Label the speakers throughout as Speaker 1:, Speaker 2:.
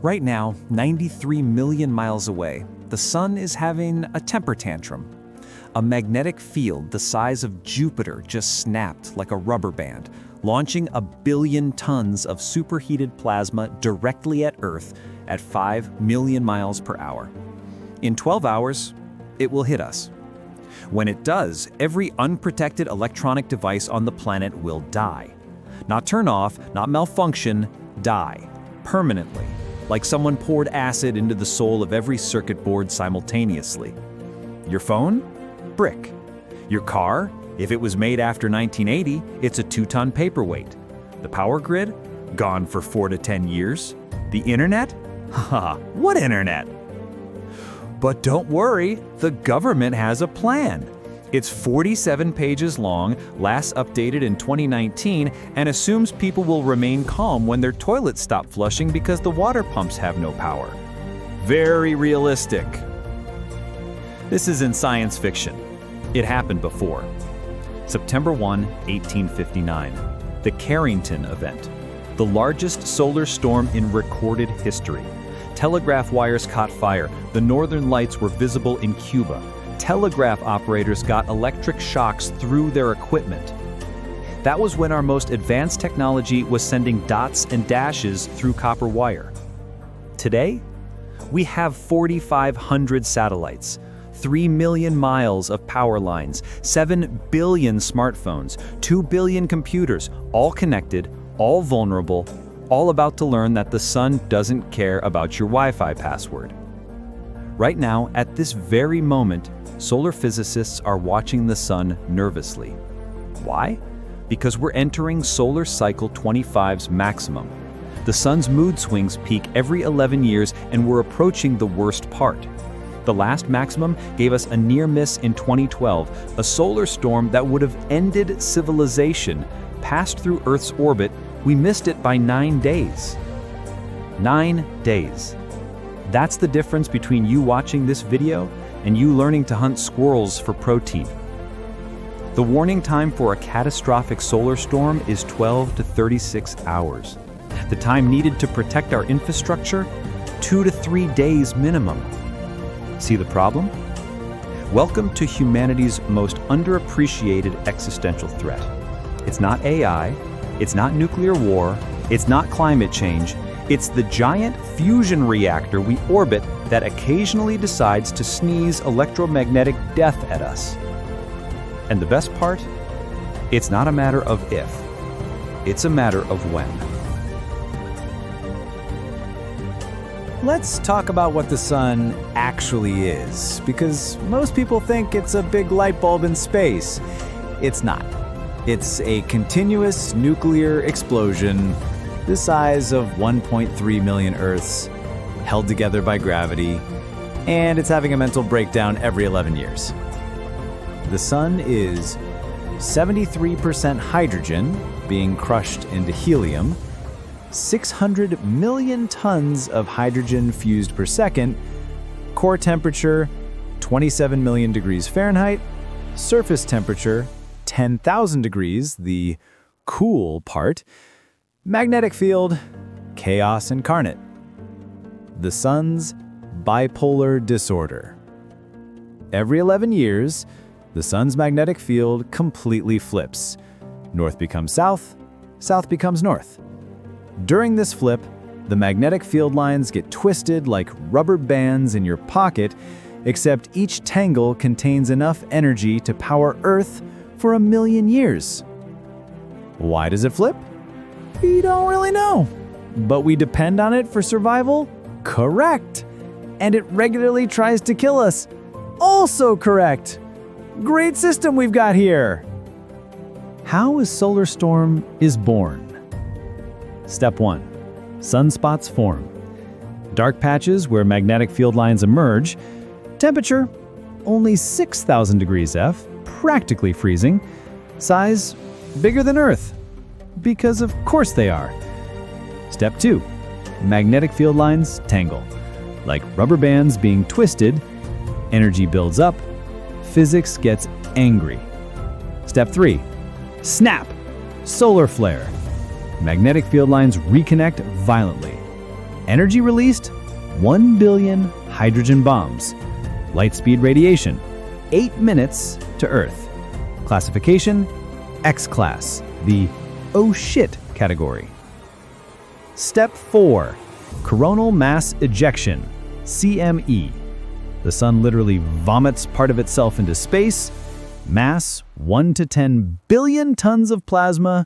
Speaker 1: Right now, 93 million miles away, the sun is having a temper tantrum. A magnetic field the size of Jupiter just snapped like a rubber band, launching a billion tons of superheated plasma directly at Earth at 5 million miles per hour. In 12 hours, it will hit us. When it does, every unprotected electronic device on the planet will die. Not turn off, not malfunction, die. Permanently. Like someone poured acid into the soul of every circuit board simultaneously. Your phone? Brick. Your car? If it was made after 1980, it's a 2-ton paperweight. The power grid? Gone for 4 to 10 years. The internet? Haha, what internet? But don't worry, the government has a plan. It's 47 pages long, last updated in 2019, and assumes people will remain calm when their toilets stop flushing because the water pumps have no power. Very realistic. This isn't science fiction. It happened before. September 1, 1859, the Carrington Event, the largest solar storm in recorded history. Telegraph wires caught fire. The northern lights were visible in Cuba. Telegraph operators got electric shocks through their equipment. That was when our most advanced technology was sending dots and dashes through copper wire. Today, we have 4,500 satellites, 3 million miles of power lines, 7 billion smartphones, 2 billion computers, all connected, all vulnerable, all about to learn that the sun doesn't care about your Wi-Fi password. Right now, at this very moment, solar physicists are watching the sun nervously. Why? Because we're entering solar cycle 25's maximum. The sun's mood swings peak every 11 years, and we're approaching the worst part. The last maximum gave us a near miss in 2012, a solar storm that would have ended civilization, passed through Earth's orbit. We missed it by 9 days. 9 days. That's the difference between you watching this video and you learning to hunt squirrels for protein. The warning time for a catastrophic solar storm is 12 to 36 hours. The time needed to protect our infrastructure, 2 to 3 days minimum. See the problem? Welcome to humanity's most underappreciated existential threat. It's not AI, it's not nuclear war, it's not climate change, it's the giant fusion reactor we orbit that occasionally decides to sneeze electromagnetic death at us. And the best part? It's not a matter of if, it's a matter of when.
Speaker 2: Let's talk about what the sun actually is, because most people think it's a big light bulb in space. It's not. It's a continuous nuclear explosion the size of 1.3 million Earths, held together by gravity, and it's having a mental breakdown every 11 years. The sun is 73% hydrogen being crushed into helium, 600 million tons of hydrogen fused per second, core temperature 27 million degrees Fahrenheit, surface temperature 10,000 degrees, the cool part, magnetic field, chaos incarnate. The sun's bipolar disorder. Every 11 years, the sun's magnetic field completely flips. North becomes south, south becomes north. During this flip, the magnetic field lines get twisted like rubber bands in your pocket, except each tangle contains enough energy to power Earth for 1 million years. Why does it flip? We don't really know. But we depend on it for survival? Correct. And it regularly tries to kill us? Also correct. Great system we've got here. How a solar storm is born? Step 1. Sunspots form. Dark patches where magnetic field lines emerge. Temperature, only 6,000 degrees F, practically freezing. Size, bigger than Earth. Because of course they are. Step 2. Magnetic field lines tangle. Like rubber bands being twisted, energy builds up, physics gets angry. Step 3. Snap! Solar flare. Magnetic field lines reconnect violently. Energy released, 1 billion hydrogen bombs. Light speed radiation, 8 minutes to Earth. Classification, X-class, the oh shit category. Step 4, coronal mass ejection, CME. The sun literally vomits part of itself into space. Mass, 1 to 10 billion tons of plasma.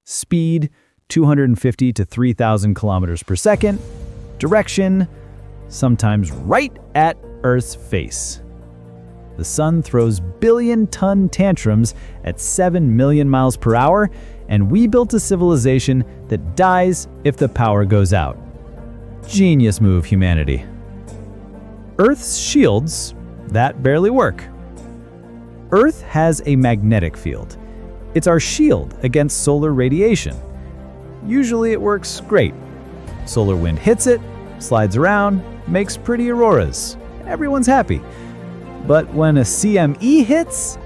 Speaker 2: Speed, 250 to 3,000 kilometers per second. Direction, sometimes right at Earth's face. The sun throws billion-ton tantrums at 7 million miles per hour, and we built a civilization that dies if the power goes out. Genius move, humanity. Earth's shields, that barely work. Earth has a magnetic field. It's our shield against solar radiation. Usually it works great. Solar wind hits it, slides around, makes pretty auroras. Everyone's happy. But when a CME hits,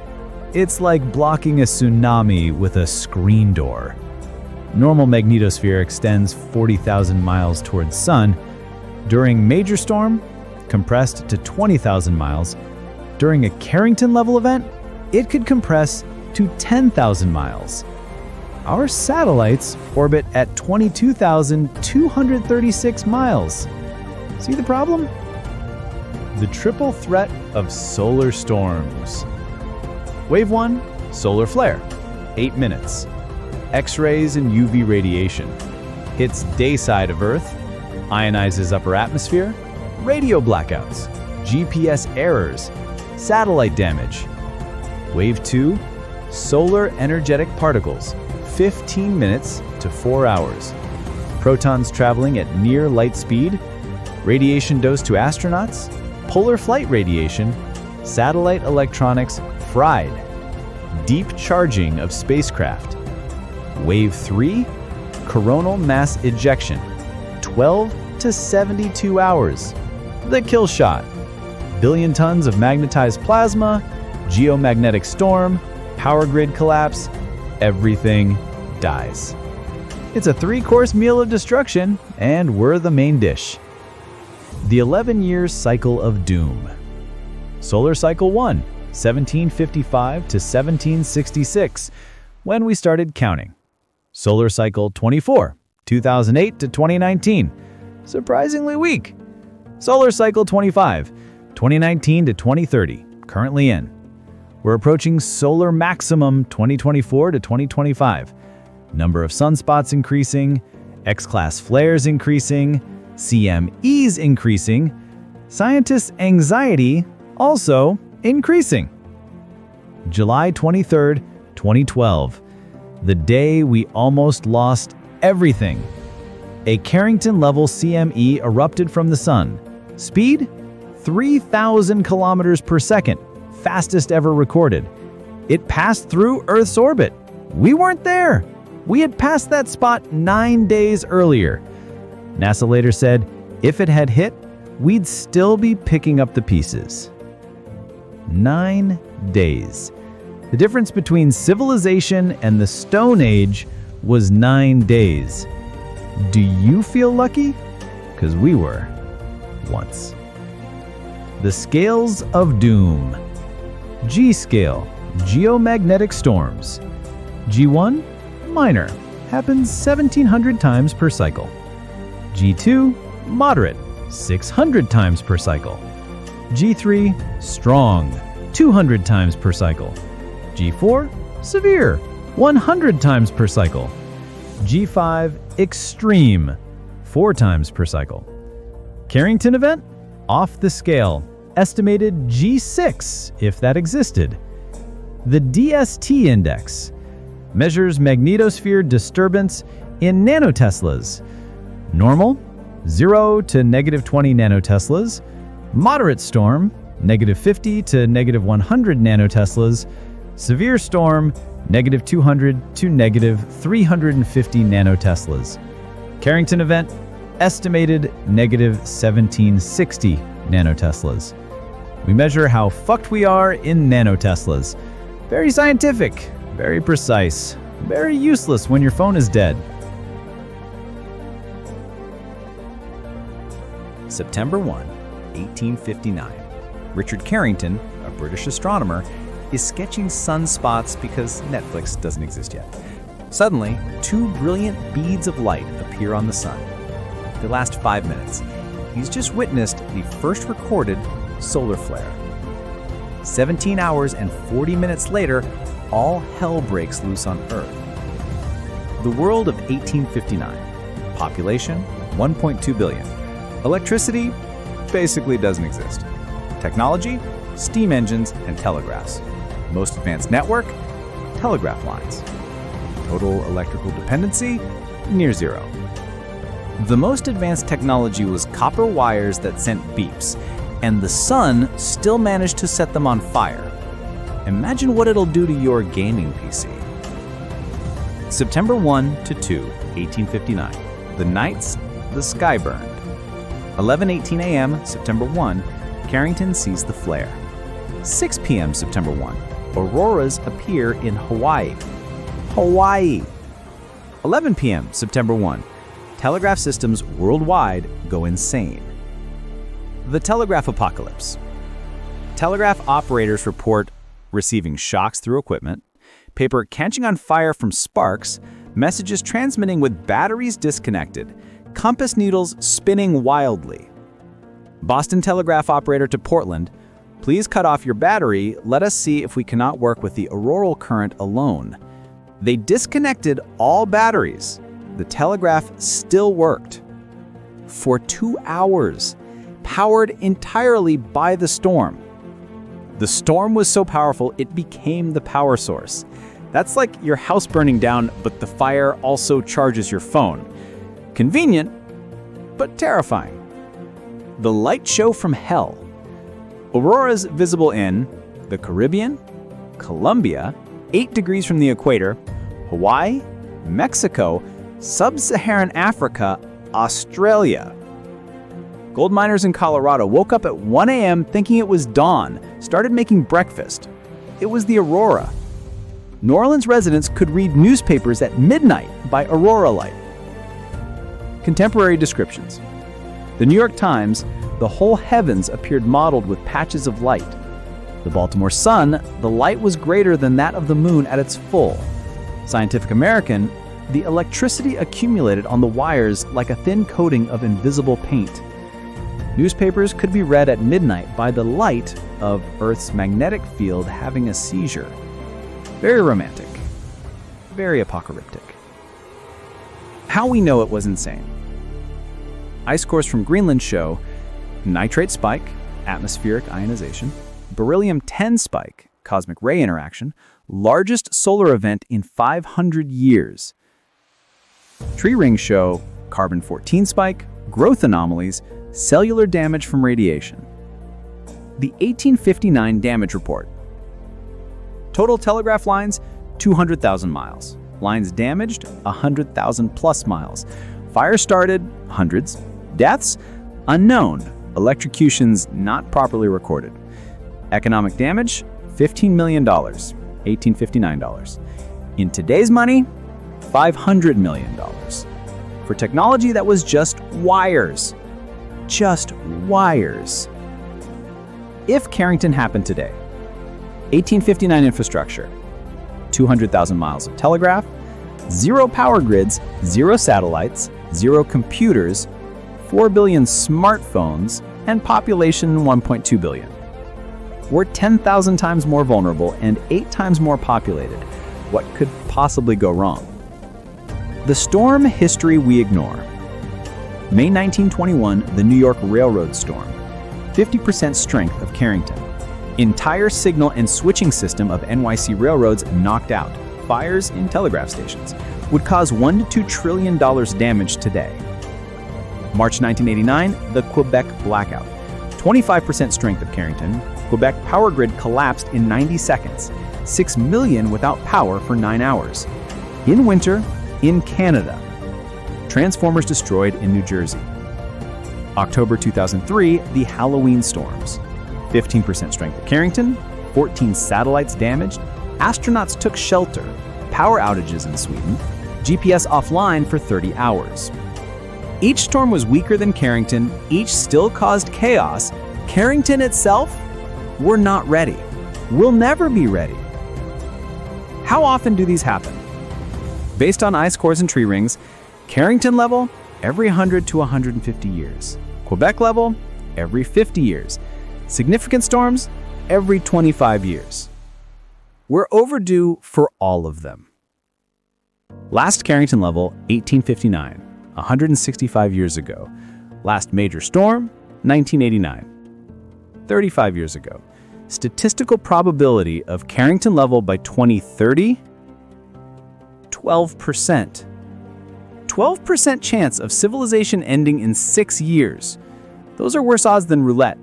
Speaker 2: it's like blocking a tsunami with a screen door. Normal magnetosphere extends 40,000 miles towards sun. During major storm, compressed to 20,000 miles. During a Carrington-level event, it could compress to 10,000 miles. Our satellites orbit at 22,236 miles. See the problem? The triple threat of solar storms. Wave 1, solar flare, 8 minutes. X-rays and UV radiation. Hits day side of Earth, ionizes upper atmosphere, radio blackouts, GPS errors, satellite damage. Wave 2, solar energetic particles, 15 minutes to 4 hours. Protons traveling at near light speed, radiation dose to astronauts, polar flight radiation, satellite electronics fried, deep charging of spacecraft. Wave 3, coronal mass ejection, 12 to 72 hours. The kill shot, billion tons of magnetized plasma, geomagnetic storm, power grid collapse, everything dies. It's a 3-course meal of destruction, and we're the main dish. The 11-year cycle of doom. Solar cycle 1, 1755 to 1766, when we started counting. Solar cycle 24, 2008 to 2019, surprisingly weak. Solar cycle 25, 2019 to 2030, currently in. We're approaching solar maximum 2024 to 2025. Number of sunspots increasing, X-class flares increasing, CMEs increasing, scientists' anxiety also increasing. July 23rd, 2012, the day we almost lost everything. A Carrington-level CME erupted from the sun. Speed? 3,000 kilometers per second, fastest ever recorded. It passed through Earth's orbit. We weren't there. We had passed that spot 9 days earlier. NASA later said, if it had hit, we'd still be picking up the pieces. 9 days. The difference between civilization and the Stone Age was 9 days. Do you feel lucky? Because we were once. The scales of doom. G-scale, geomagnetic storms. G1, minor, happens 1,700 times per cycle. G2, moderate, 600 times per cycle. G3, strong, 200 times per cycle. G4, severe, 100 times per cycle. G5, extreme, 4 times per cycle. Carrington Event, off the scale, estimated G6 if that existed. The DST index measures magnetosphere disturbance in nanoteslas. Normal, 0 to -20 nanoteslas. Moderate storm, -50 to -100 nanoteslas. Severe storm, -200 to -350 nanoteslas. Carrington Event, estimated -1760 nanoteslas. We measure how fucked we are in nanoteslas. Very scientific, very precise, very useless when your phone is dead. September 1, 1859. Richard Carrington, a British astronomer, is sketching sunspots because Netflix doesn't exist yet. Suddenly, two brilliant beads of light appear on the sun. They last 5 minutes. He's just witnessed the first recorded solar flare. 17 hours and 40 minutes later, all hell breaks loose on Earth. The world of 1859. Population, 1.2 billion. Electricity basically doesn't exist. Technology, steam engines and telegraphs. Most advanced network, telegraph lines. Total electrical dependency, near zero. The most advanced technology was copper wires that sent beeps, and the sun still managed to set them on fire. Imagine what it'll do to your gaming PC. September 1 to 2, 1859. The nights, the sky burned. 11:18 a.m., September 1, Carrington sees the flare. 6 p.m., September 1, auroras appear in Hawaii. 11 p.m., September 1, telegraph systems worldwide go insane. The telegraph apocalypse. Telegraph operators report receiving shocks through equipment, paper catching on fire from sparks, messages transmitting with batteries disconnected, compass needles spinning wildly. Boston Telegraph operator to Portland, please cut off your battery. Let us see if we cannot work with the auroral current alone. They disconnected all batteries. The telegraph still worked. For 2 hours, powered entirely by the storm. The storm was so powerful, it became the power source. That's like your house burning down, but the fire also charges your phone. Convenient, but terrifying. The light show from hell. Auroras visible in the Caribbean, Colombia, 8 degrees from the equator, Hawaii, Mexico, Sub-Saharan Africa, Australia. Gold miners in Colorado woke up at 1 a.m. thinking it was dawn, started making breakfast. It was the aurora. New Orleans residents could read newspapers at midnight by aurora light. Contemporary descriptions. The New York Times, the whole heavens appeared mottled with patches of light. The Baltimore Sun, the light was greater than that of the moon at its full. Scientific American, the electricity accumulated on the wires like a thin coating of invisible paint. Newspapers could be read at midnight by the light of Earth's magnetic field having a seizure. Very romantic. Very apocalyptic. How we know it was insane. Ice cores from Greenland show nitrate spike, atmospheric ionization, beryllium-10 spike, cosmic ray interaction, largest solar event in 500 years. Tree rings show carbon-14 spike, growth anomalies, cellular damage from radiation. The 1859 damage report. Total telegraph lines, 200,000 miles. Lines damaged, 100,000 plus miles. Fire started, hundreds. Deaths, unknown. Electrocutions not properly recorded. Economic damage, $15 million, 1859 dollars. In today's money, $500 million. For technology that was just wires. Just wires. If Carrington happened today, 1859 infrastructure, 200,000 miles of telegraph, 0 power grids, 0 satellites, 0 computers, 4 billion smartphones, and population 1.2 billion. We're 10,000 times more vulnerable and 8 times more populated. What could possibly go wrong? The storm history we ignore. May 1921, the New York Railroad storm. 50% strength of Carrington. Entire signal and switching system of NYC railroads knocked out. Fires in telegraph stations. Would cause $1 to $2 trillion damage today. March 1989, the Quebec blackout. 25% strength of Carrington. Quebec power grid collapsed in 90 seconds. 6 million without power for 9 hours. In winter, in Canada. Transformers destroyed in New Jersey. October 2003, the Halloween storms. 15% strength of Carrington, 14 satellites damaged, astronauts took shelter, power outages in Sweden, GPS offline for 30 hours. Each storm was weaker than Carrington, each still caused chaos. Carrington itself, we're not ready. We'll never be ready. How often do these happen? Based on ice cores and tree rings, Carrington level, every 100 to 150 years. Quebec level, every 50 years. Significant storms, every 25 years. We're overdue for all of them. Last Carrington level, 1859, 165 years ago. Last major storm, 1989, 35 years ago. Statistical probability of Carrington level by 2030, 12%. 12% chance of civilization ending in 6 years. Those are worse odds than roulette.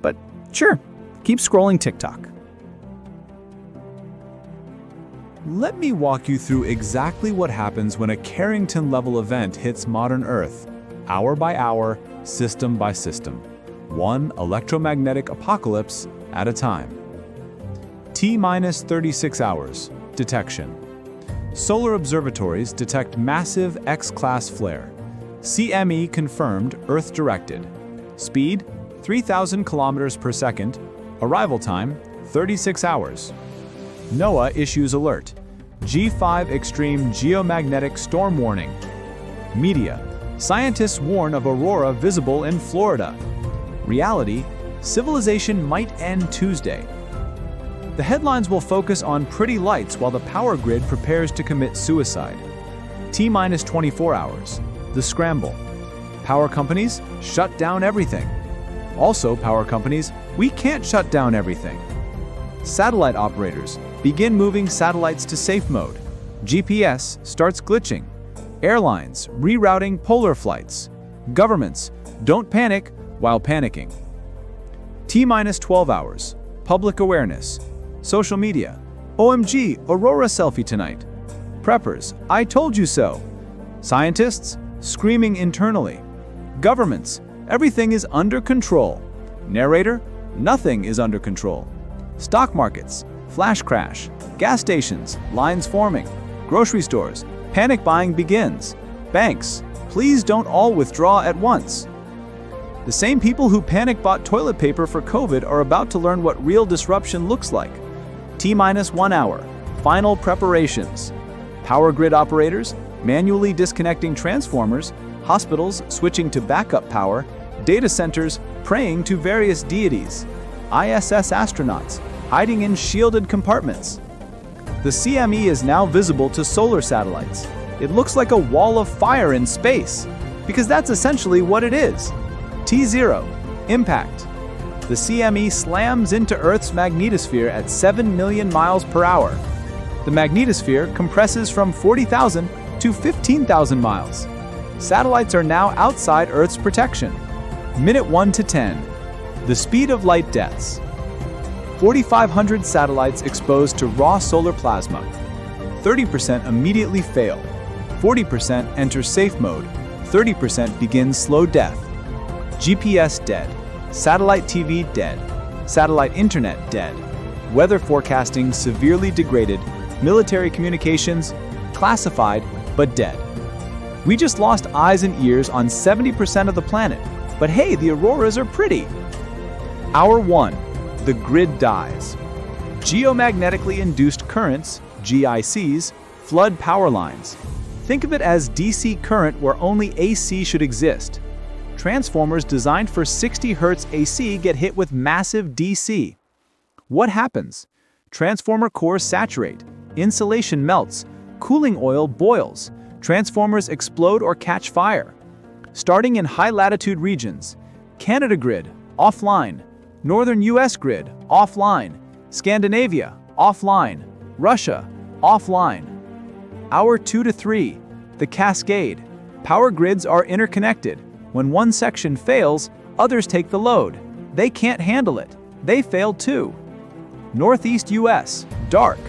Speaker 2: But sure, keep scrolling TikTok.
Speaker 1: Let me walk you through exactly what happens when a Carrington-level event hits modern Earth, hour by hour, system by system, one electromagnetic apocalypse at a time. T-minus 36 hours. Detection. Solar observatories detect massive X-class flare. CME confirmed Earth-directed. Speed, 3,000 kilometers per second. Arrival time, 36 hours. NOAA issues alert. G5 extreme geomagnetic storm warning. Media. Scientists warn of aurora visible in Florida. Reality. Civilization might end Tuesday. The headlines will focus on pretty lights while the power grid prepares to commit suicide. T-minus 24 hours. The scramble. Power companies shut down everything. Also, power companies, we can't shut down everything. Satellite operators begin moving satellites to safe mode. GPS starts glitching. Airlines rerouting polar flights. Governments don't panic while panicking. T-minus 12 hours. Public awareness. Social media. OMG, Aurora selfie tonight. Preppers, I told you so. Scientists screaming internally. Governments, everything is under control. Narrator, nothing is under control. Stock markets, flash crash. Gas stations, lines forming. Grocery stores, panic buying begins. Banks, please don't all withdraw at once. The same people who panic bought toilet paper for COVID are about to learn what real disruption looks like. T-minus 1 hour. Final preparations. Power grid operators manually disconnecting transformers, hospitals switching to backup power, data centers praying to various deities, ISS astronauts hiding in shielded compartments. The CME is now visible to solar satellites. It looks like a wall of fire in space, because that's essentially what it is. T0, impact. The CME slams into Earth's magnetosphere at 7 million miles per hour. The magnetosphere compresses from 40,000 to 15,000 miles. Satellites are now outside Earth's protection. Minute 1 to 10. The speed of light deaths. 4,500 satellites exposed to raw solar plasma. 30% immediately fail. 40% enter safe mode. 30% begin slow death. GPS dead. Satellite TV dead. Satellite internet dead. Weather forecasting severely degraded. Military communications classified but dead. We just lost eyes and ears on 70% of the planet, but hey, the auroras are pretty. Hour 1. The grid dies. Geomagnetically induced currents, GICs, flood power lines. Think of it as DC current where only AC should exist. Transformers designed for 60 Hz AC get hit with massive DC. What happens? Transformer cores saturate, insulation melts, cooling oil boils, transformers explode or catch fire. Starting in high-latitude regions, Canada grid, offline. Northern US grid, offline. Scandinavia, offline. Russia, offline. Hour 2 to 3, the cascade. Power grids are interconnected. When one section fails, others take the load. They can't handle it. They fail too. Northeast US, dark.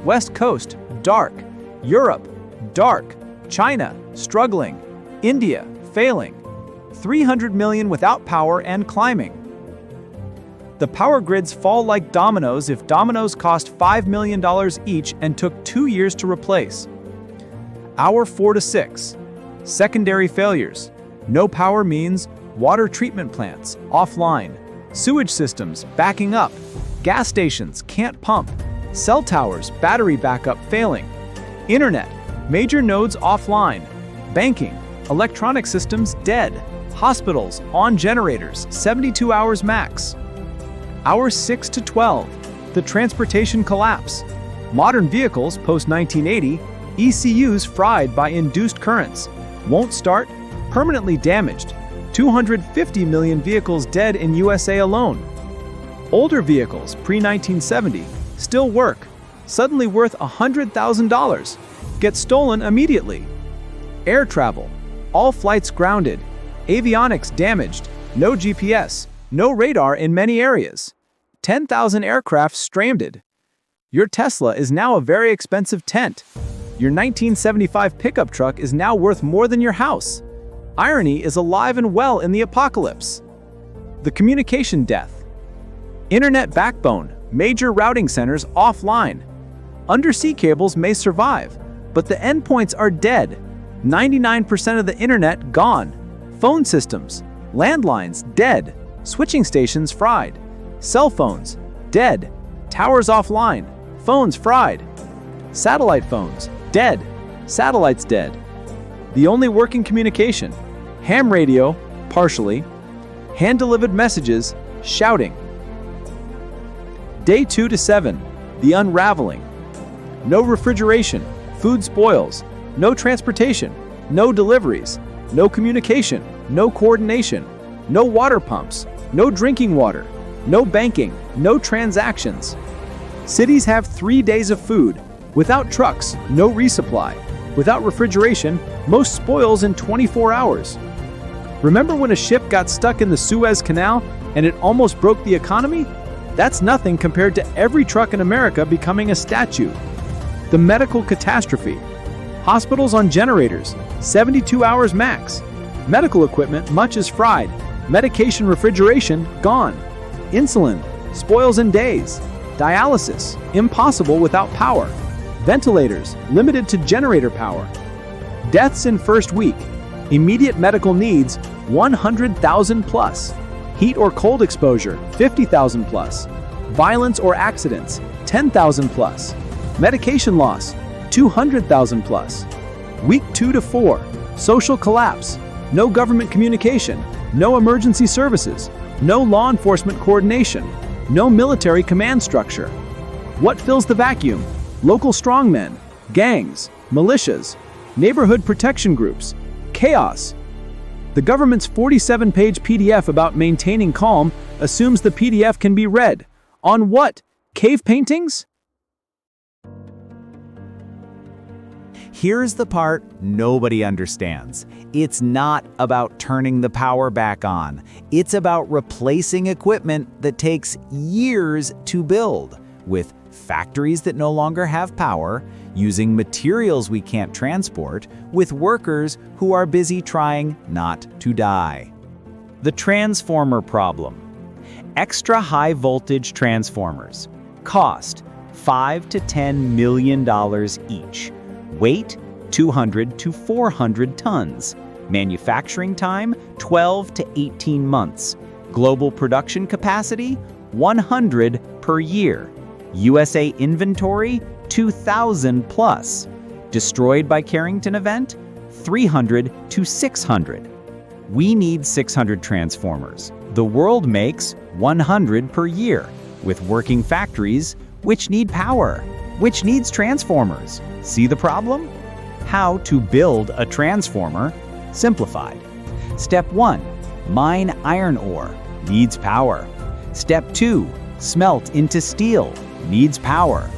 Speaker 1: West Coast, dark. Europe, dark. China, struggling. India, failing. 300 million without power and climbing. The power grids fall like dominoes if dominoes cost $5 million each and took 2 years to replace. Hour 4 to 6.
Speaker 2: Secondary failures. No power means water treatment plants offline, sewage systems backing up, gas stations can't pump, cell towers battery backup failing, internet, major nodes offline, banking, electronic systems dead, hospitals on generators 72 hours max. Hours 6 to 12, the transportation collapse. Modern vehicles post-1980, ECUs fried by induced currents, won't start, permanently damaged. 250 million vehicles dead in USA alone. Older vehicles pre-1970 still work, suddenly worth $100,000, get stolen immediately. Air travel, all flights grounded, avionics damaged, no GPS, no radar in many areas. 10,000 aircraft stranded. Your Tesla is now a very expensive tent. Your 1975 pickup truck is now worth more than your house. Irony is alive and well in the apocalypse. The communication death. Internet backbone, major routing centers offline. Undersea cables may survive, but the endpoints are dead. 99% of the internet gone. Phone systems, landlines dead. Switching stations fried. Cell phones dead. Towers offline. Phones fried. Satellite phones dead. Satellites dead. The only working communication, ham radio, partially, hand-delivered messages, shouting. Day 2 to 7, the unraveling. No refrigeration, food spoils, no transportation, no deliveries, no communication, no coordination, no water pumps, no drinking water, no banking, no transactions. Cities have 3 days of food, without trucks, no resupply. Without refrigeration, most spoils in 24 hours. Remember when a ship got stuck in the Suez Canal and it almost broke the economy? That's nothing compared to every truck in America becoming a statue. The medical catastrophe. Hospitals on generators, 72 hours max. Medical equipment, much is fried. Medication refrigeration, gone. Insulin, spoils in days. Dialysis, impossible without power. Ventilators, limited to generator power. Deaths in first week. Immediate medical needs, 100,000 plus. Heat or cold exposure, 50,000 plus. Violence or accidents, 10,000 plus. Medication loss, 200,000 plus. Week 2 to 4, social collapse. No government communication, no emergency services, no law enforcement coordination, no military command structure. What fills the vacuum? Local strongmen, gangs, militias, neighborhood protection groups, chaos. The government's 47-page PDF about maintaining calm assumes the PDF can be read. On what? Cave paintings?
Speaker 3: Here's the part nobody understands. It's not about turning the power back on. It's about replacing equipment that takes years to build, with factories that no longer have power, using materials we can't transport, with workers who are busy trying not to die. The transformer problem. Extra high voltage transformers. Cost $5 to $10 million each. Weight 200 to 400 tons. Manufacturing time 12 to 18 months. Global production capacity 100 per year. USA inventory 2,000 plus. Destroyed by Carrington Event 300 to 600. We need 600 transformers. The world makes 100 per year, with working factories which need power, which needs transformers. See the problem? How to build a transformer, simplified. Step 1, mine iron ore, needs power. Step 2, smelt into steel, needs power.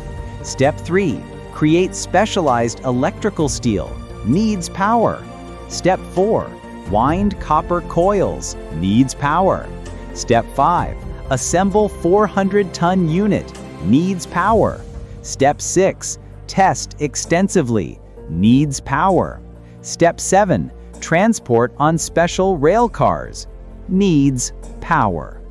Speaker 3: Step 3, create specialized electrical steel, needs power. Step 4, wind copper coils, needs power. Step 5, assemble 400-ton unit, needs power. Step 6, test extensively, needs power. Step 7, transport on special rail cars, needs power.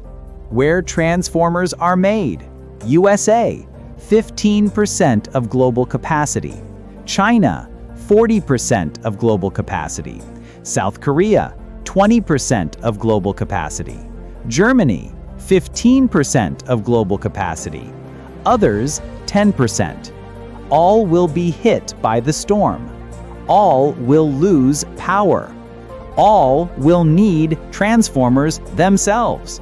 Speaker 3: Where transformers are made: USA, 15% of global capacity. China, 40% of global capacity. South Korea, 20% of global capacity. Germany, 15% of global capacity. Others, 10%. All will be hit by the storm. All will lose power. All will need transformers themselves.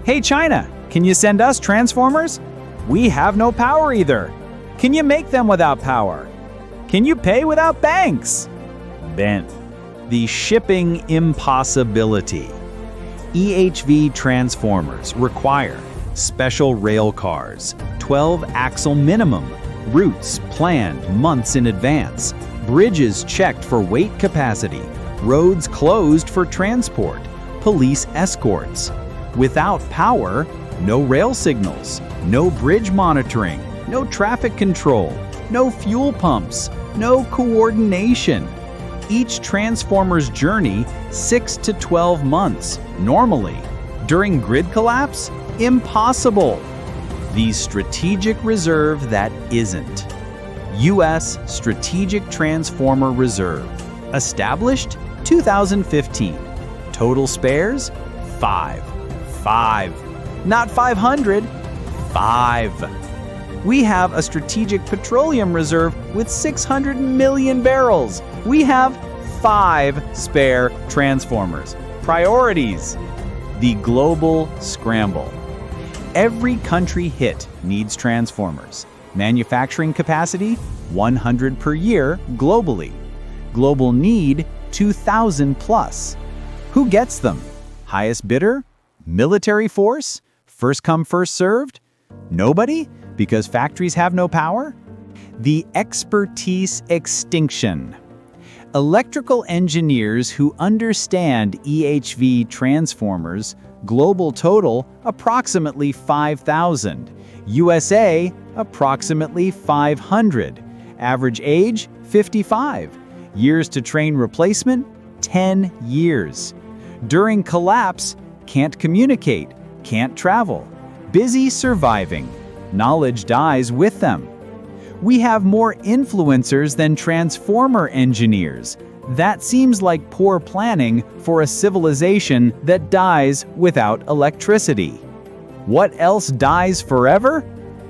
Speaker 3: Hey China, can you send us transformers? We have no power either. Can you make them without power? Can you pay without banks? Then, the shipping impossibility. EHV transformers require special rail cars, 12-axle minimum, routes planned months in advance, bridges checked for weight capacity, roads closed for transport, police escorts. Without power, no rail signals, no bridge monitoring, no traffic control, no fuel pumps, no coordination. Each transformer's journey 6 to 12 months, normally. During grid collapse, impossible. The strategic reserve that isn't. U.S. Strategic Transformer Reserve. Established 2015. Total spares? 5. Not 500, 5. We have a strategic petroleum reserve with 600 million barrels. We have 5 spare transformers. Priorities. The global scramble. Every country hit needs transformers. Manufacturing capacity, 100 per year globally. Global need, 2,000 plus. Who gets them? Highest bidder? Military force? First come, first served? Nobody? Because factories have no power? The expertise extinction. Electrical engineers who understand EHV transformers, global total approximately 5,000. USA, approximately 500. Average age, 55. Years to train replacement, 10 years. During collapse, can't communicate, can't travel. Busy surviving. Knowledge dies with them. We have more influencers than transformer engineers. That seems like poor planning for a civilization that dies without electricity. What else dies forever?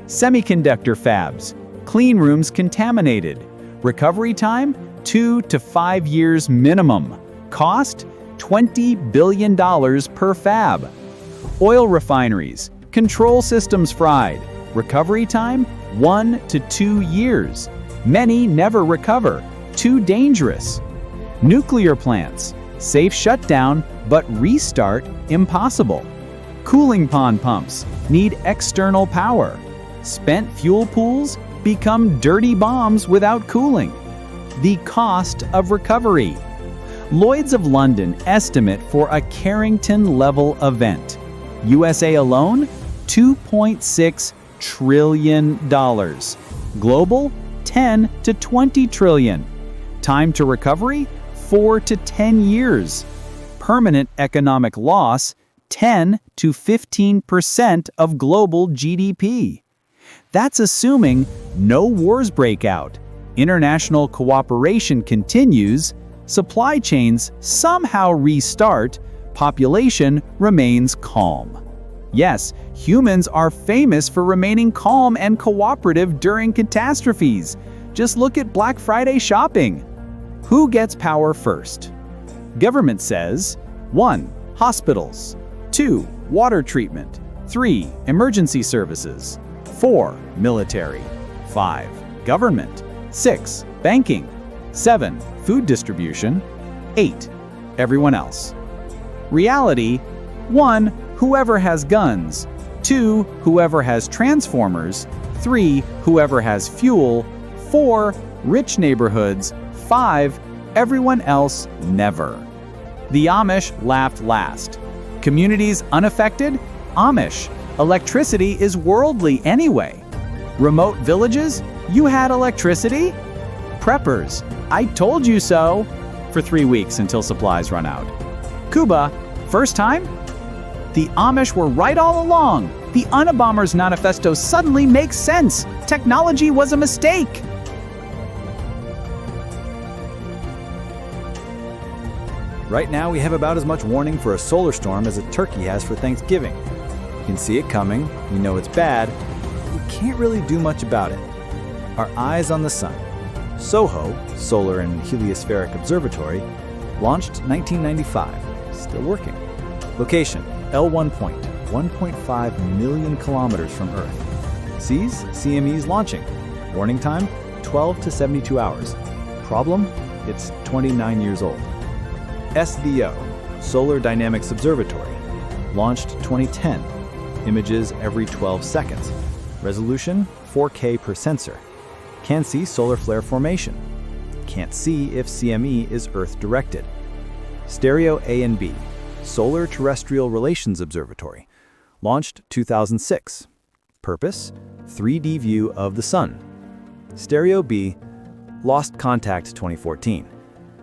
Speaker 3: Semiconductor fabs. Clean rooms contaminated. Recovery time? 2 to 5 years minimum. Cost? $20 billion per fab. Oil refineries. Control systems fried. Recovery time? 1 to 2 years. Many never recover. Too dangerous. Nuclear plants. Safe shutdown, but restart impossible. Cooling pond pumps need external power. Spent fuel pools become dirty bombs without cooling. The cost of recovery. Lloyd's of London estimate for a Carrington-level event. USA alone, $2.6 trillion. Global, 10 to 20 trillion. Time to recovery, 4 to 10 years. Permanent economic loss, 10 to 15% of global GDP. That's assuming no wars break out, international cooperation continues, supply chains somehow restart, population remains calm. Yes, humans are famous for remaining calm and cooperative during catastrophes. Just look at Black Friday shopping. Who gets power first? Government says 1. Hospitals. 2. Water treatment. 3. Emergency services. 4. Military. 5. Government. 6. Banking. 7. Food distribution. 8. Everyone else. Reality: 1. Whoever has guns. 2. Whoever has transformers. 3. Whoever has fuel. 4. Rich neighborhoods. 5. Everyone else never. The Amish laughed last. Communities unaffected? Amish. Electricity is worldly anyway. Remote villages? You had electricity? Preppers. I told you so. For 3 weeks until supplies run out. Cuba. First time? The Amish were right all along. The Unabomber's manifesto suddenly makes sense. Technology was a mistake.
Speaker 2: Right now, we have about as much warning for a solar storm as a turkey has for Thanksgiving. You can see it coming, you know it's bad, we can't really do much about it. Our eyes on the sun. SOHO, Solar and Heliospheric Observatory, launched 1995, still working. Location, L1 point, 1.5 million kilometers from Earth. Seas, CMEs launching. Warning time, 12 to 72 hours. Problem, it's 29 years old. SVO, Solar Dynamics Observatory, launched 2010. Images every 12 seconds. Resolution, 4K per sensor. Can see solar flare formation. Can't see if CME is Earth-directed. Stereo A and B, Solar Terrestrial Relations Observatory, launched 2006. Purpose, 3D view of the Sun. Stereo B, lost contact 2014.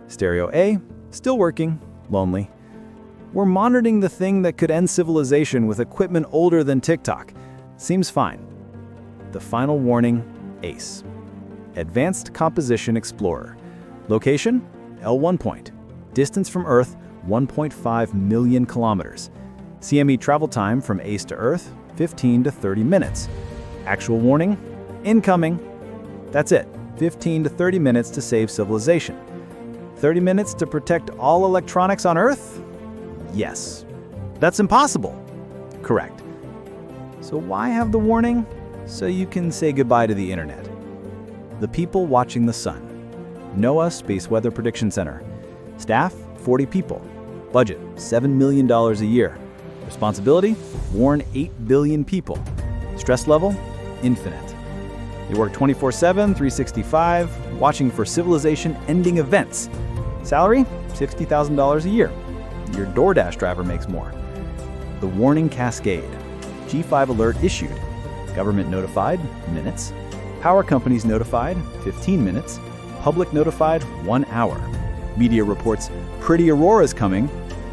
Speaker 2: Stereo A, still working, lonely. We're monitoring the thing that could end civilization with equipment older than TikTok. Seems fine. The final warning, ACE. Advanced Composition Explorer. Location, L1 point. Distance from Earth, 1.5 million kilometers. CME travel time from ACE to Earth, 15 to 30 minutes. Actual warning, incoming. That's it, 15 to 30 minutes to save civilization. 30 minutes to protect all electronics on Earth? Yes. That's impossible. Correct. So why have the warning? So you can say goodbye to the internet. The people watching the sun. NOAA Space Weather Prediction Center. Staff, 40 people. Budget, $7 million a year. Responsibility, warn 8 billion people. Stress level, infinite. They work 24/7, 365, watching for civilization-ending events. Salary, $60,000 a year. Your DoorDash driver makes more. The warning cascade. G5 alert issued. Government notified, minutes. Power companies notified, 15 minutes. Public notified, 1 hour. Media reports, pretty aurora's coming.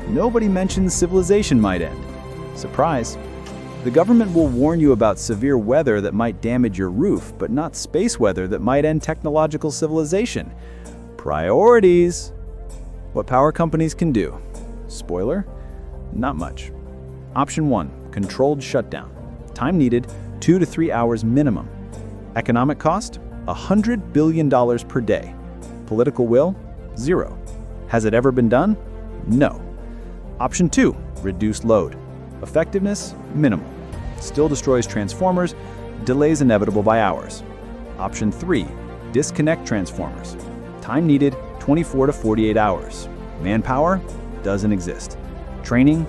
Speaker 2: Nobody mentions civilization might end. Surprise. The government will warn you about severe weather that might damage your roof, but not space weather that might end technological civilization. Priorities. What power companies can do. Spoiler, not much. Option 1, controlled shutdown. Time needed, 2 to 3 hours minimum. Economic cost, $100 billion per day. Political will, 0. Has it ever been done? No. Option 2, reduced load. Effectiveness, minimal. Still destroys transformers, delays inevitable by hours. Option 3, disconnect transformers. Time needed, 24 to 48 hours. Manpower, doesn't exist. Training,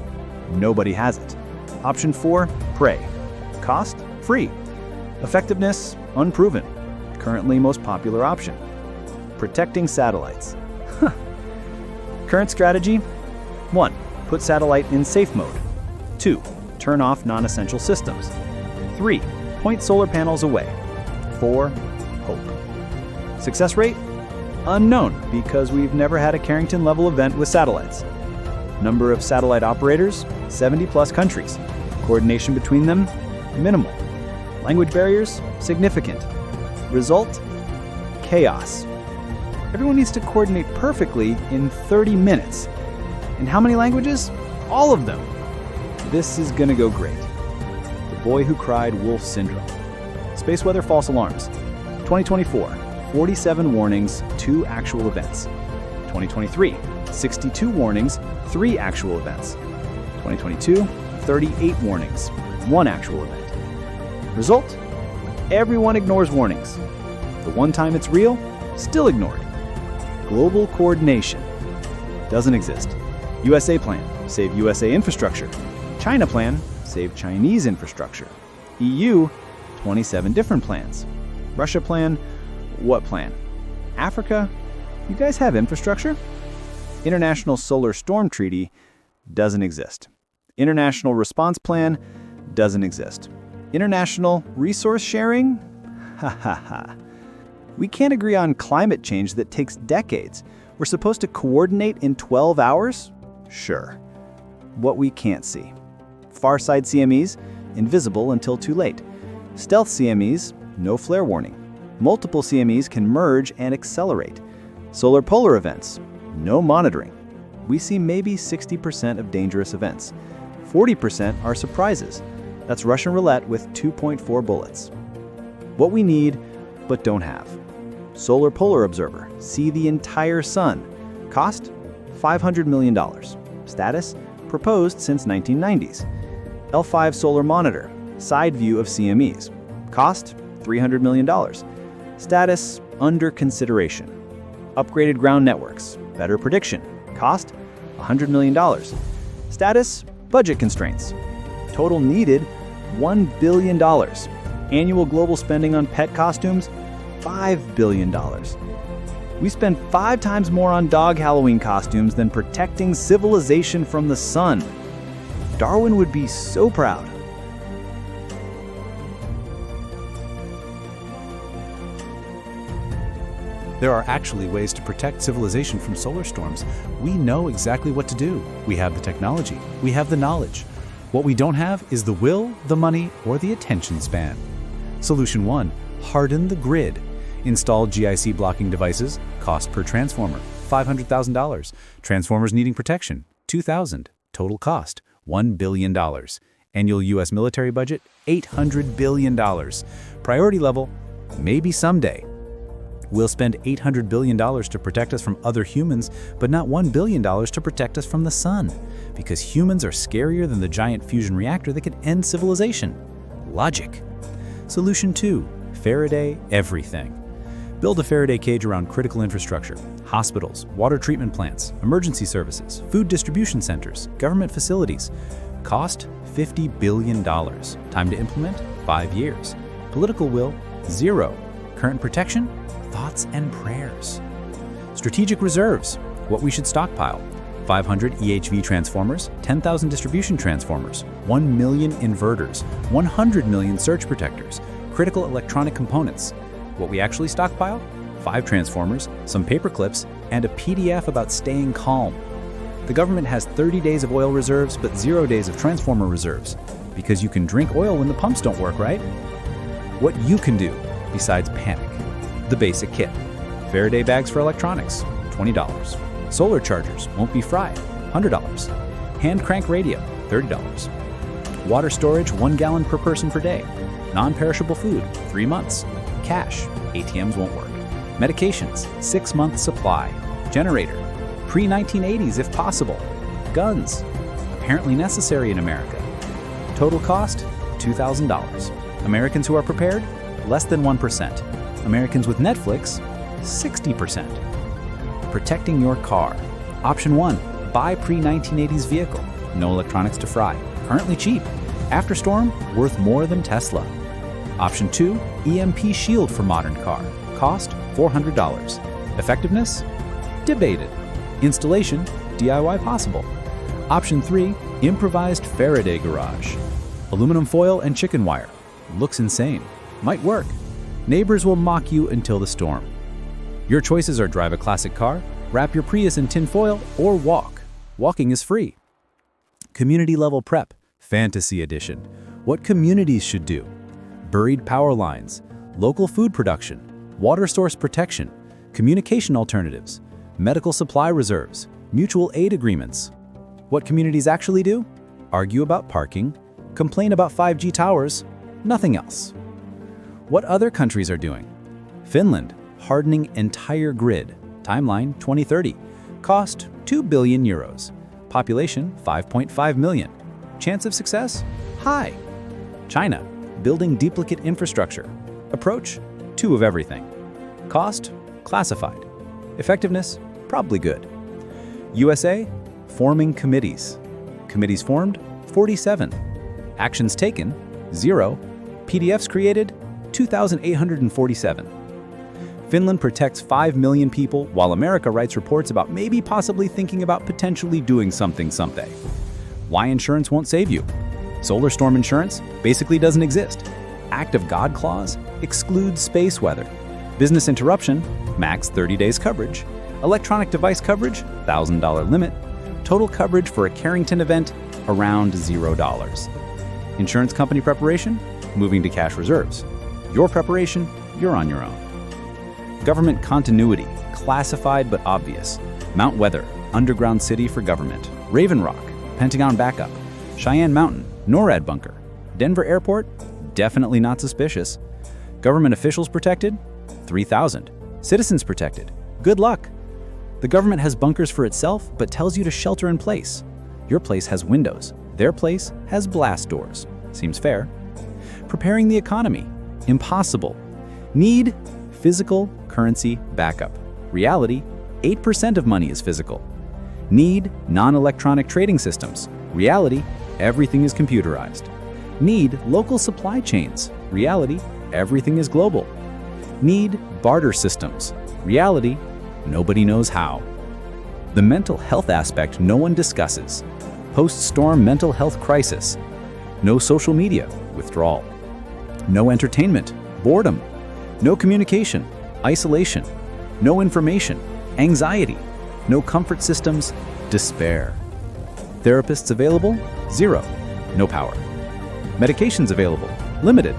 Speaker 2: nobody has it. Option 4, pray. Cost, free. Effectiveness, unproven. Currently most popular option. Protecting satellites. Current strategy, 1, put satellite in safe mode. 2, turn off non-essential systems. 3, point solar panels away. 4, hope. Success rate? Unknown, because we've never had a Carrington-level event with satellites. Number of satellite operators? 70 plus countries. Coordination between them? Minimal. Language barriers? Significant. Result? Chaos. Everyone needs to coordinate perfectly in 30 minutes. In how many languages? All of them. This is gonna go great. The boy who cried wolf syndrome. Space weather false alarms. 2024, 47 warnings, 2 actual events. 2023, 62 warnings, 3 actual events. 2022, 38 warnings, 1 actual event. Result? Everyone ignores warnings. The one time it's real, still ignored. Global coordination. Doesn't exist. USA plan, save USA infrastructure. China plan, save Chinese infrastructure. EU, 27 different plans. Russia plan, what plan? Africa, you guys have infrastructure? International Solar Storm Treaty, doesn't exist. International Response Plan, doesn't exist. International Resource Sharing? Ha ha ha. We can't agree on climate change that takes decades. We're supposed to coordinate in 12 hours? Sure. What we can't see. Far side CMEs, invisible until too late. Stealth CMEs, no flare warning. Multiple CMEs can merge and accelerate. Solar polar events, no monitoring.
Speaker 4: we see maybe 60% of dangerous events. 40% are surprises. That's Russian roulette with 2.4 bullets. What we need, but don't have. Solar Polar Observer, see the entire sun. Cost? $500 million. Status? Proposed since 1990s. L5 Solar Monitor, side view of CMEs. Cost? $300 million. Status? Under consideration. Upgraded ground networks, better prediction. Cost? $100 million. Status? Budget constraints. Total needed? $1 billion. Annual global spending on pet costumes? $5 billion. We spend 5 times more on dog Halloween costumes than protecting civilization from the sun. Darwin would be so proud.
Speaker 5: There are actually ways to protect civilization from solar storms. We know exactly what to do. We have the technology. We have the knowledge. What we don't have is the will, the money, or the attention span. Solution 1. Harden the grid. Install GIC blocking devices. Cost per transformer, $500,000. Transformers needing protection, $2,000. Total cost, $1 billion. Annual U.S. military budget, $800 billion. Priority level, maybe someday. We'll spend $800 billion to protect us from other humans, but not $1 billion to protect us from the sun, because humans are scarier than the giant fusion reactor that could end civilization. Logic. Solution 2. Faraday everything. Build a Faraday cage around critical infrastructure, hospitals, water treatment plants, emergency services, food distribution centers, government facilities. Cost, $50 billion. Time to implement, 5 years. Political will, 0. Current protection, thoughts and prayers. Strategic reserves, what we should stockpile. 500 EHV transformers, 10,000 distribution transformers, 1 million inverters, 100 million surge protectors, critical electronic components. What we actually stockpile? 5 transformers, some paper clips, and a PDF about staying calm. The government has 30 days of oil reserves, but 0 days of transformer reserves. Because you can drink oil when the pumps don't work, right? What you can do, besides panic. The basic kit. Faraday bags for electronics, $20. Solar chargers, won't be fried, $100. Hand crank radio, $30. Water storage, 1 gallon per person per day. Non-perishable food, 3 months. Cash, ATMs won't work. Medications, 6-month supply. Generator, pre-1980s if possible. Guns, apparently necessary in America. Total cost, $2,000. Americans who are prepared, less than 1%. Americans with Netflix, 60%. Protecting your car. Option 1, buy pre-1980s vehicle. No electronics to fry. Currently cheap. After storm, worth more than Tesla. Option 2, EMP shield for modern car. Cost, $400. Effectiveness? Debated. Installation? DIY possible. Option 3, improvised Faraday garage. Aluminum foil and chicken wire. Looks insane. Might work. Neighbors will mock you until the storm. Your choices are drive a classic car, wrap your Prius in tin foil, or walk. Walking is free. Community level prep, fantasy edition. What communities should do. Buried power lines, local food production, water source protection, communication alternatives, medical supply reserves, mutual aid agreements. What communities actually do? Argue about parking, complain about 5G towers, nothing else. What other countries are doing? Finland, hardening entire grid. Timeline 2030. Cost 2 billion euros. Population 5.5 million. Chance of success? High. China, building duplicate infrastructure. Approach, 2 of everything. Cost, classified. Effectiveness, probably good. USA, forming committees. Committees formed, 47. Actions taken, 0. PDFs created, 2,847. Finland protects 5 million people, while America writes reports about maybe possibly thinking about potentially doing something someday. Why insurance won't save you? Solar storm insurance basically doesn't exist. Act of God clause excludes space weather. Business interruption, max 30 days coverage. Electronic device coverage, $1,000 limit. Total coverage for a Carrington event, around $0. Insurance company preparation, moving to cash reserves. Your preparation, you're on your own. Government continuity, classified but obvious. Mount weather,
Speaker 3: underground city for government. Raven Rock, Pentagon backup. Cheyenne Mountain, NORAD bunker. Denver Airport, definitely not suspicious. Government officials protected, 3,000. Citizens protected, good luck. The government has bunkers for itself, but tells you to shelter in place. Your place has windows. Their place has blast doors. Seems fair. Preparing the economy, impossible. Need, physical currency backup. Reality, 8% of money is physical. Need, non-electronic trading systems. Reality, everything is computerized. Need, local supply chains. Reality, everything is global. Need, barter systems. Reality, nobody knows how. The mental health aspect no one discusses. Post-storm mental health crisis. No social media, withdrawal. No entertainment, boredom. No communication, isolation. No information, anxiety. No comfort systems, despair. Therapists available? 0. No power. Medications available? Limited.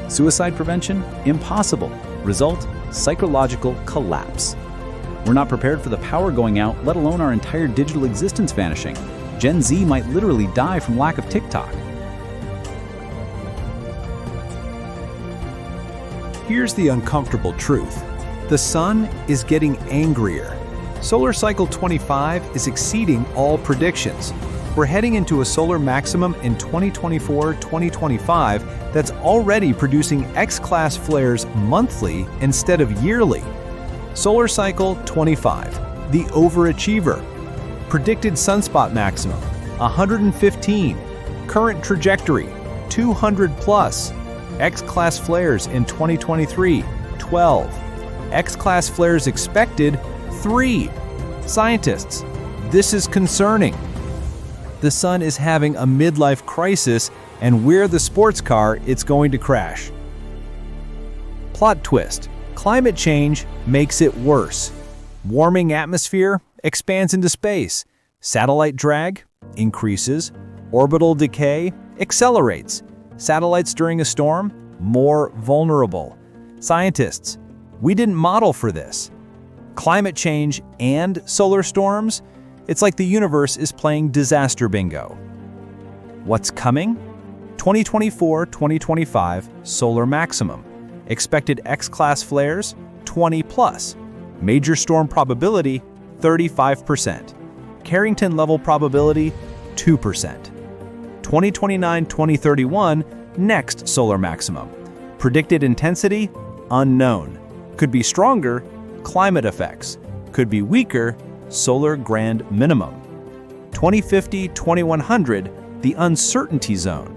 Speaker 3: Suicide prevention? Impossible. Result? Psychological collapse. We're not prepared for the power going out, let alone our entire digital existence vanishing. Gen Z might literally die from lack of TikTok.
Speaker 1: Here's the uncomfortable truth. The sun is getting angrier. Solar cycle 25 is exceeding all predictions. We're heading into a solar maximum in 2024-2025 that's already producing X-class flares monthly instead of yearly. Solar cycle 25, the overachiever. Predicted sunspot maximum, 115. Current trajectory, 200 plus. X-class flares in 2023, 12. X-class flares expected, 3. Scientists, this is concerning. The sun is having a midlife crisis, and we're the sports car it's going to crash. Plot twist. Climate change makes it worse. Warming atmosphere expands into space. Satellite drag increases. Orbital decay accelerates. Satellites during a storm, more vulnerable. Scientists, we didn't model for this. Climate change and solar storms, it's like the universe is playing disaster bingo. What's coming? 2024-2025 solar maximum. Expected X-class flares, 20 plus. Major storm probability, 35%. Carrington-level probability, 2%. 2029-2031, next solar maximum. Predicted intensity, unknown. Could be stronger, climate effects. Could be weaker, solar grand minimum. 2050-2100, the uncertainty zone.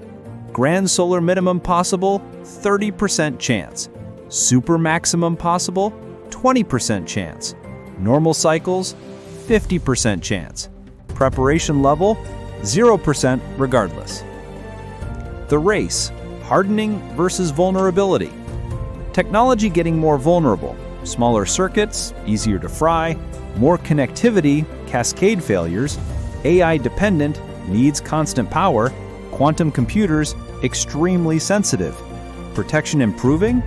Speaker 1: Grand solar minimum possible, 30% chance. Super maximum possible, 20% chance. Normal cycles, 50% chance. Preparation level, 0% regardless. The race, hardening versus vulnerability. Technology getting more vulnerable. Smaller circuits, easier to fry. More connectivity, cascade failures. AI dependent, needs constant power. Quantum computers, extremely sensitive. Protection improving,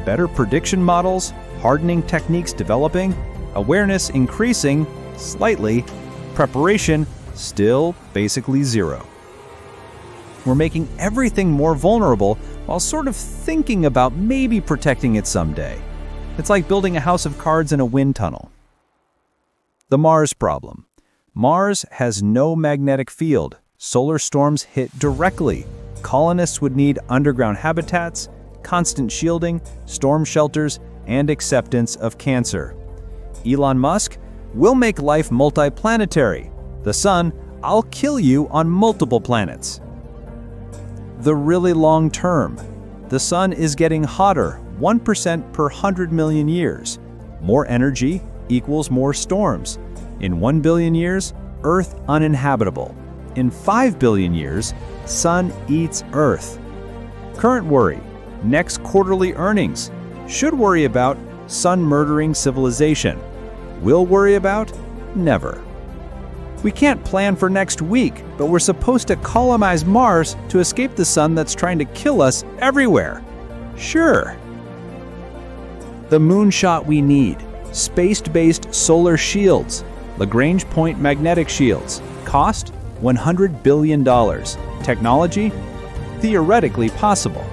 Speaker 1: better prediction models, hardening techniques developing, awareness increasing slightly, preparation still basically 0. We're making everything more vulnerable while sort of thinking about maybe protecting it someday. It's like building a house of cards in a wind tunnel. The Mars problem. Mars has no magnetic field. Solar storms hit directly. Colonists would need underground habitats, constant shielding, storm shelters, and acceptance of cancer. Elon Musk, we'll make life multiplanetary. The sun, I'll kill you on multiple planets. The really long term. The sun is getting hotter, 1% per 100 million years. More energy equals more storms. In 1 billion years, Earth uninhabitable. In 5 billion years, sun eats Earth. Current worry, next quarterly earnings. Should worry about sun murdering civilization. Will worry about? Never. We can't plan for next week, but we're supposed to colonize Mars to escape the sun that's trying to kill us everywhere. Sure. The moonshot we need. Space-based solar shields.
Speaker 4: Lagrange point magnetic shields. Cost? $100 billion. Technology? Theoretically possible.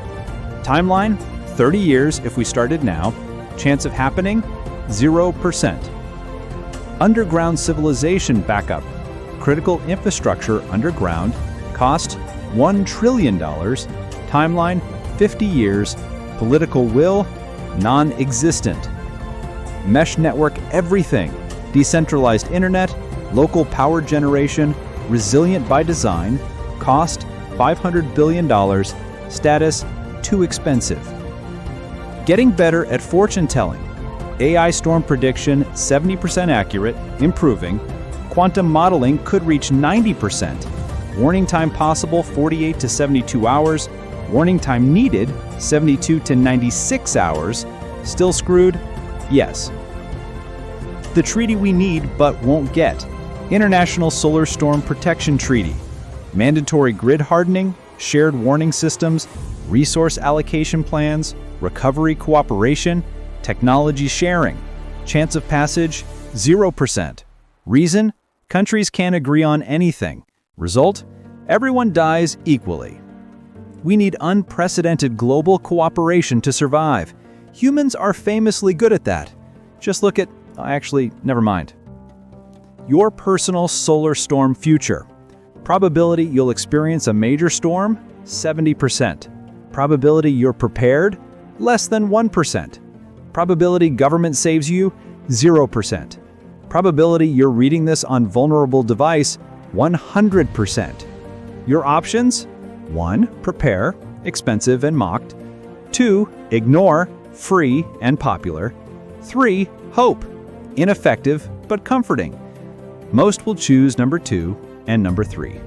Speaker 4: Timeline? 30 years if we started now. Chance of happening? 0%. Underground civilization backup. Critical infrastructure underground. Cost? $1 trillion. Timeline? 50 years. Political will? Non-existent. Mesh network everything. Decentralized internet, local power generation, resilient by design. Cost? $500 billion. Status? Too expensive. Getting better at fortune telling. AI storm prediction 70% accurate, improving. Quantum modeling could reach 90%. Warning time possible 48 to 72 hours. Warning time needed 72 to 96 hours. Still screwed? Yes. The treaty we need but won't get. International Solar Storm Protection Treaty. Mandatory grid hardening, shared warning systems, resource allocation plans, recovery cooperation, technology sharing. Chance of passage, 0%. Reason? Countries can't agree on anything. Result? Everyone dies equally. We need unprecedented global cooperation to survive. Humans are famously good at that. Just look at, actually, never mind. Your personal solar storm future. Probability you'll experience a major storm? 70%. Probability you're prepared? Less than 1%. Probability government saves you? 0%. Probability you're reading this on vulnerable device? 100%. Your options? 1. Prepare, expensive and mocked. 2. Ignore, free and popular. 3. Hope, ineffective but comforting. Most will choose number 2 and number 3.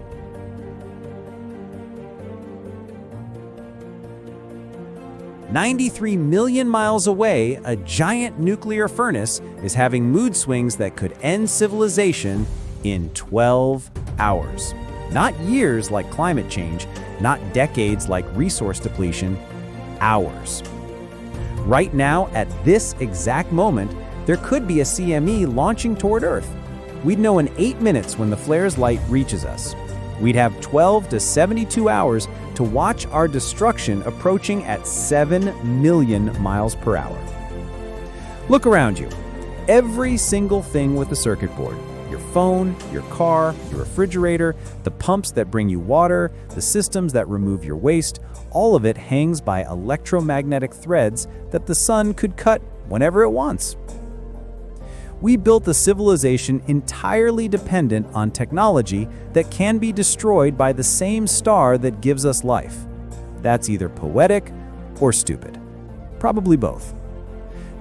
Speaker 1: "93 million miles away, a giant nuclear furnace is having mood swings that could end civilization in 12 hours. Not years like climate change, not decades like resource depletion, hours. Right now, at this exact moment, there could be a CME launching toward Earth. We'd know in 8 minutes when the flare's light reaches us. We'd have 12 to 72 hours to watch our destruction approaching at 7 million miles per hour. Look around you. Every single thing with a circuit board, your phone, your car, your refrigerator, the pumps that bring you water, the systems that remove your waste, all of it hangs by electromagnetic threads that the sun could cut whenever it wants. We built a civilization entirely dependent on technology that can be destroyed by the same star that gives us life. That's either poetic or stupid. Probably both.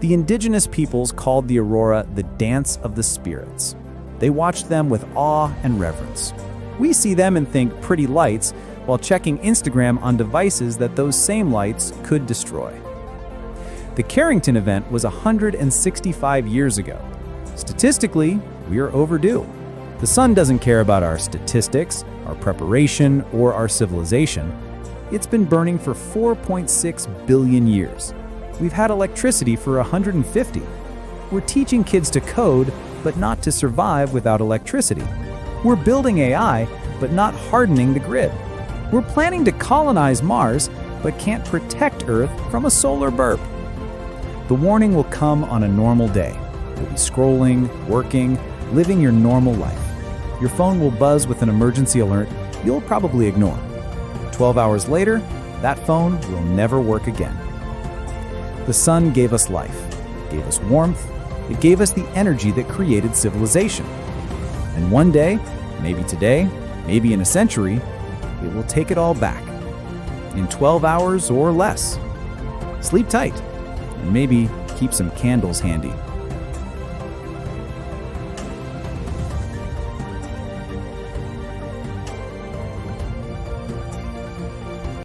Speaker 1: The indigenous peoples called the aurora the dance of the spirits. They watched them with awe and reverence. We see them and think pretty lights while checking Instagram on devices that those same lights could destroy. The Carrington Event was 165 years ago. Statistically, we are overdue. The sun doesn't care about our statistics, our preparation, or our civilization. It's been burning for 4.6 billion years. We've had electricity for 150. We're teaching kids to code, but not to survive without electricity. We're building AI, but not hardening the grid. We're planning to colonize Mars, but can't protect Earth from a solar burp. The warning will come on a normal day. You'll be scrolling, working, living your normal life. Your phone will buzz with an emergency alert you'll probably ignore. 12 hours later, that phone will never work again. The sun gave us life, gave us warmth, it gave us the energy that created civilization. And one day, maybe today, maybe in a century, it will take it all back. In 12 hours or less. Sleep tight, and maybe keep some candles handy.